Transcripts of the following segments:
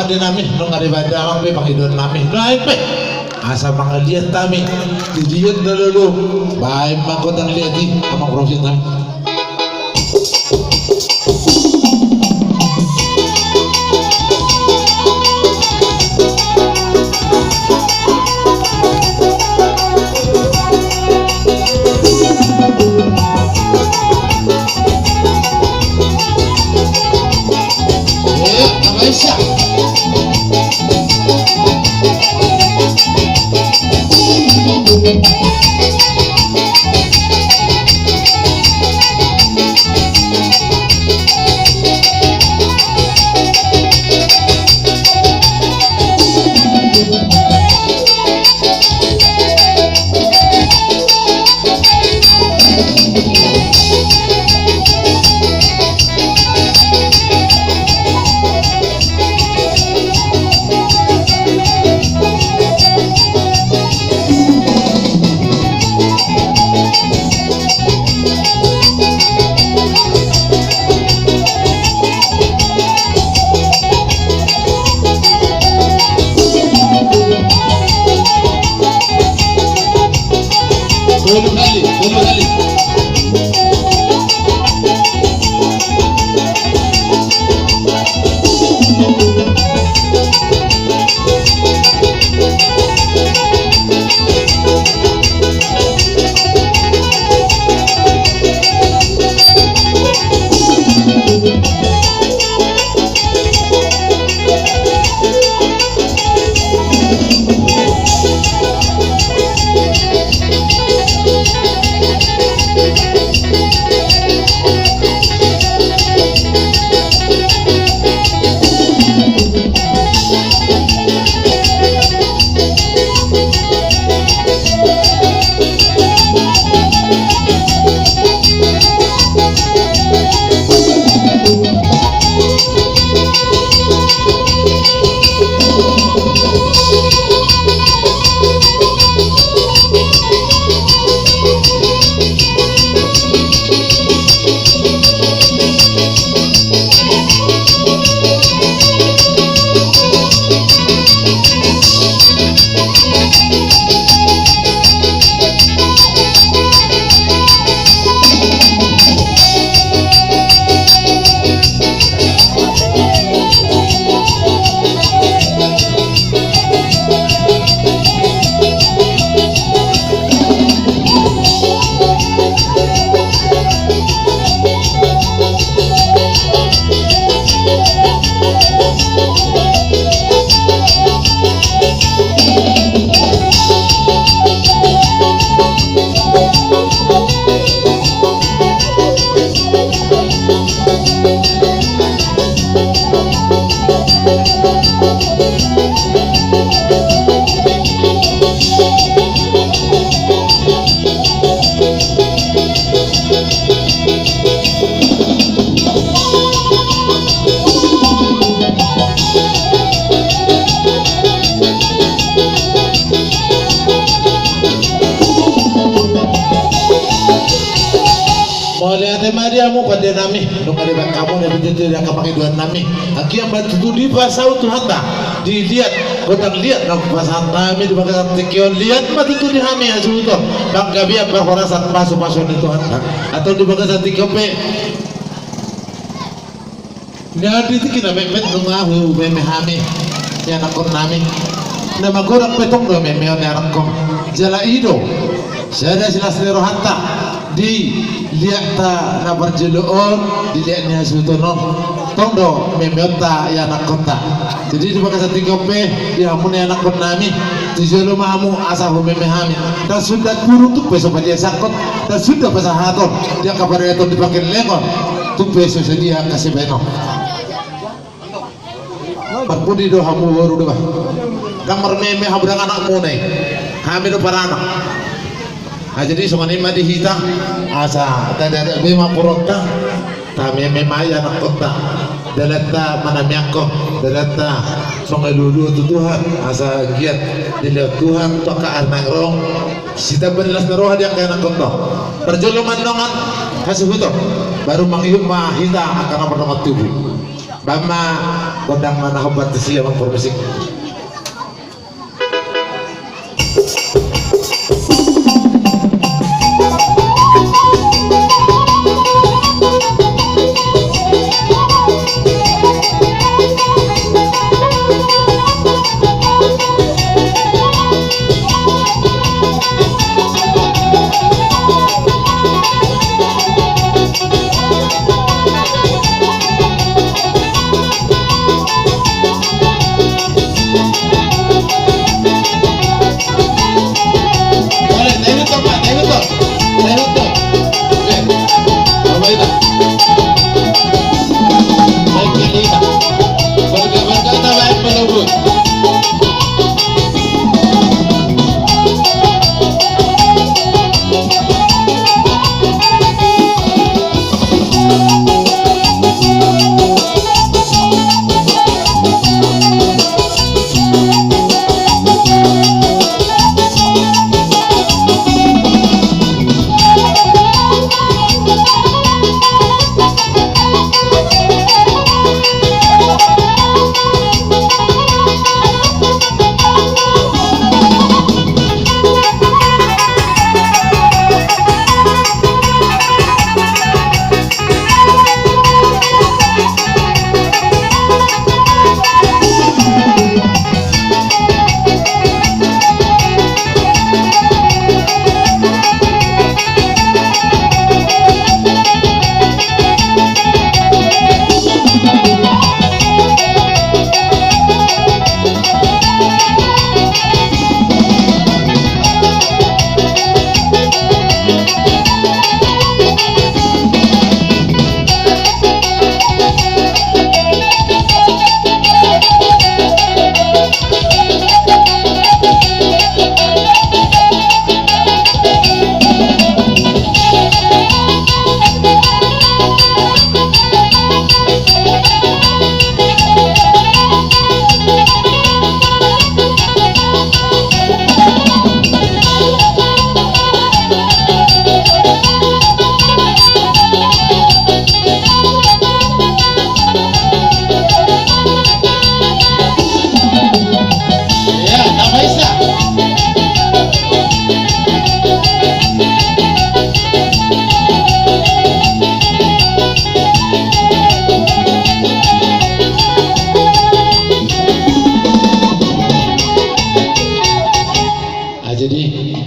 di nami nung ngariba damang be pangidon nami naik be asa mangaliat tami didiyon na lulu bahay makot ang liati amang profit nami Mariamu pada nami nung kaliban kamu dan begitu yang kapakai dua nami aki yang bantu di pasau Tuhan tak dilihat kotang lihat nang pasan nami di bagian tekion lihat mati tu di hami asu itu bang gabi apa horasan pasu itu Tuhan tak atau di bagian tekion pe nyari tu kita memet nungahu meme hami yang nakon nami nama gorak petong do meme on yarakkom jala ido saya jelas rohanta di lihat ta na berjeloon di lihat ni hasutono tondo memeta ya anak kota jadi di bagian tikope di amun ya anak kota nami di jelo mamu asahu memehami dan sudah guru tu besok dia sakot dan sudah pasah haton dia kabar itu dipakai lengon tu besok sedia kasih beno berpudi do hamu baru do kamar meme habrang anakmu nih kami do para anak. Nah, jadi semuanya mah dihita asa ada bema purota tami memaya anak kota dalata manamyako dalata songalulu tu Tuhan asa giat dilihat Tuhan toka arnang rong sita berilas naroha dia kaya anak kota perjoluman nongan kasih betul baru mangihum mah hita akan pertama tubuh bama kodang mana hebat sih abang permusik.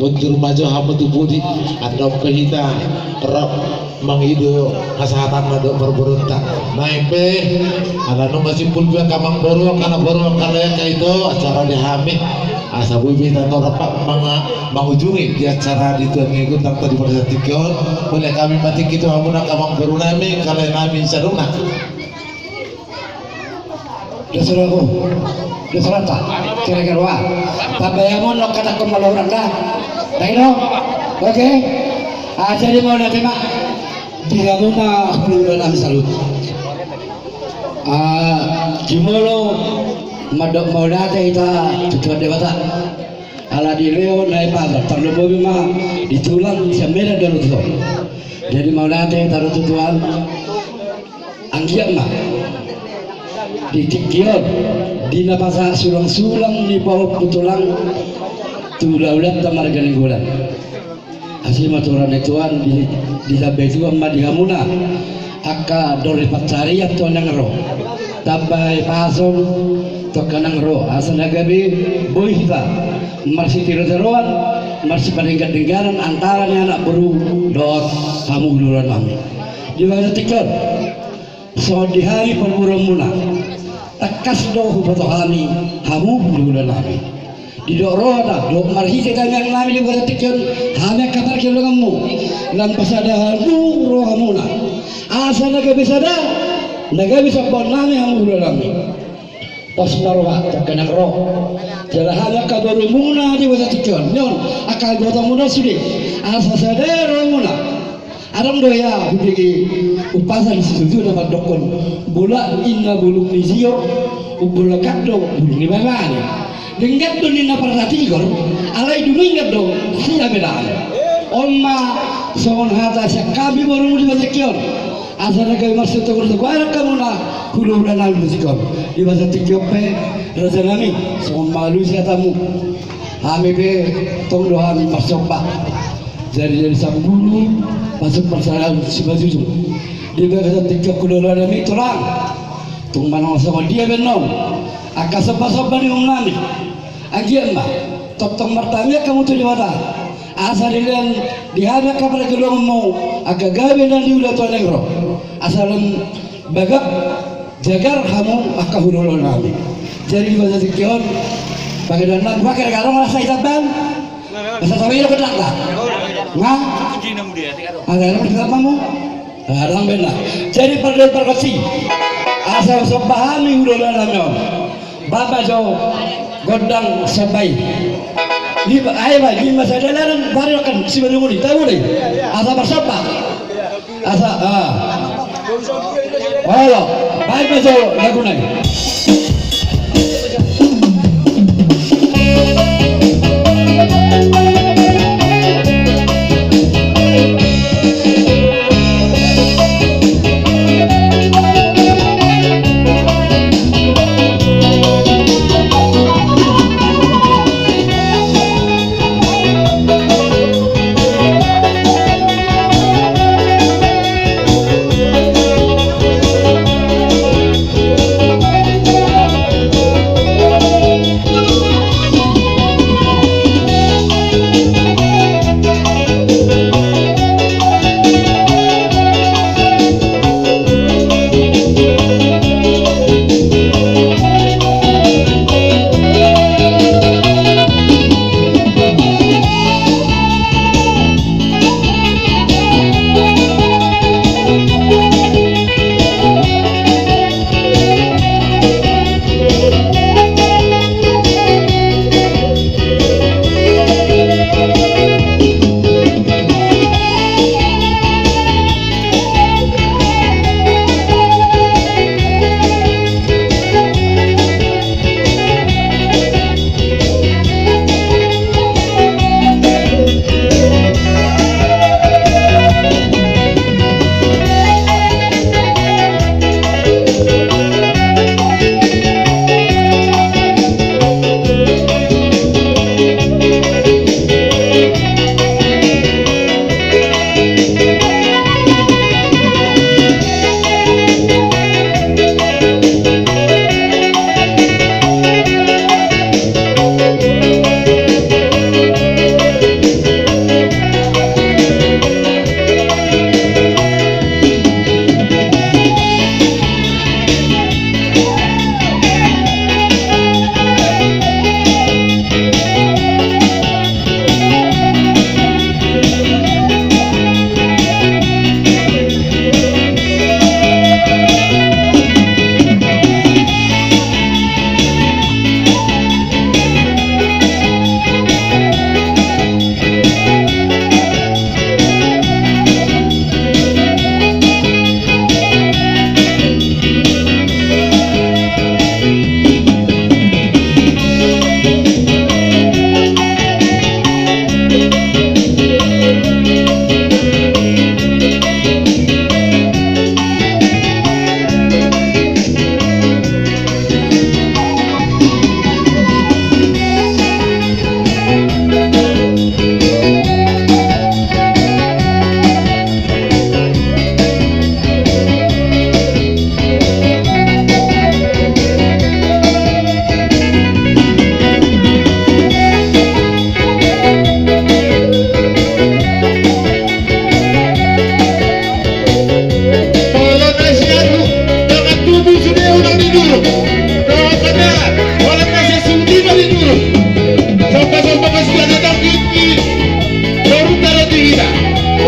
Buntur maju hamu budi andam kehita rap mangido kesehatan nado berberuntak naimpe ada nu masih pun biar kamang boruang karena boruang karya itu acara dihami asa bubi tanto rapak mengujungi di acara di tuan ngikut tangta di pada tikon boleh kami mati gitu hamuna kamang boru nami kalian nami saruna Dasaraku, dasarata, kira-kira pabayamon lo kata kemaluran dah, no, oke, jadi mau nanti mak, tiga muna keluar nami salut, gimolo, madok mau nanti kita tujuan dewata, ala di leo naik pagar, terlalu bobi mah ditulang semera dulu tu, jadi mau nanti taruh tujuan, anggiat mah. Di tikion di napasa sulang-sulang di bawah putulang tulang tamar galinggulan asli maturan ituan di sabe tuan madihamuna akka dori pacari atau nangro tabai pasong to kanangro asana gabi boy kita marsi tiro-tiroan marsi paninggat-inggaran antaranya anak beru dot kamu duluan mami di bawah tikion so di hari perburuan muna takas do hubato kami hamu bulan kami di do roda do marhi kita yang kami juga tikun hanya kabar kilo kamu dan pasada nu rohamuna asa naga bisa bon nami hamu bulan kami pas naroha takkan roh jalan hanya kabar muna di wasa tikun nyon akal gotong muna sudah asa sada rohamuna Aram doya bigi upasan sesuatu dapat dokon bola inna bulung nizio bola kaddo bulung ni bawani dengat do ni na parati gor alai dulu ingat do sia bedane omma son hata sakabi boru di basekion asana kay maksud to ko ara kamu na hulu-hula na musikon di bahasa tikyope raja nami so malu siya tamu kami be tong dohan masuk pak jadi 10 masuk persalahan si baju di bahasa tikyop kulula nami torang tung manong sama dia benom akasopa-sopa ni nami agian ba tong martamnya kamu tuh di mana asal dilihat dihadap kepada kedua mau agak gawe dan diudah tuan negro asalan bagak jagar kamu akak hulul nami jadi di bahasa tikion pakai dandan pakai kalau merasa itaban bahasa sawi lo kedak tak ngah ada yang tidak kamu ada yang benar jadi pada perkasi asal sepahami hulul nami bapak jauh godang sebaik liba ayah di masa dalam baru kan si baru ni tahu ni asa bersapa asa halo baik betul lagu ni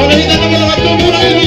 Ahorita no me lo va a tomar.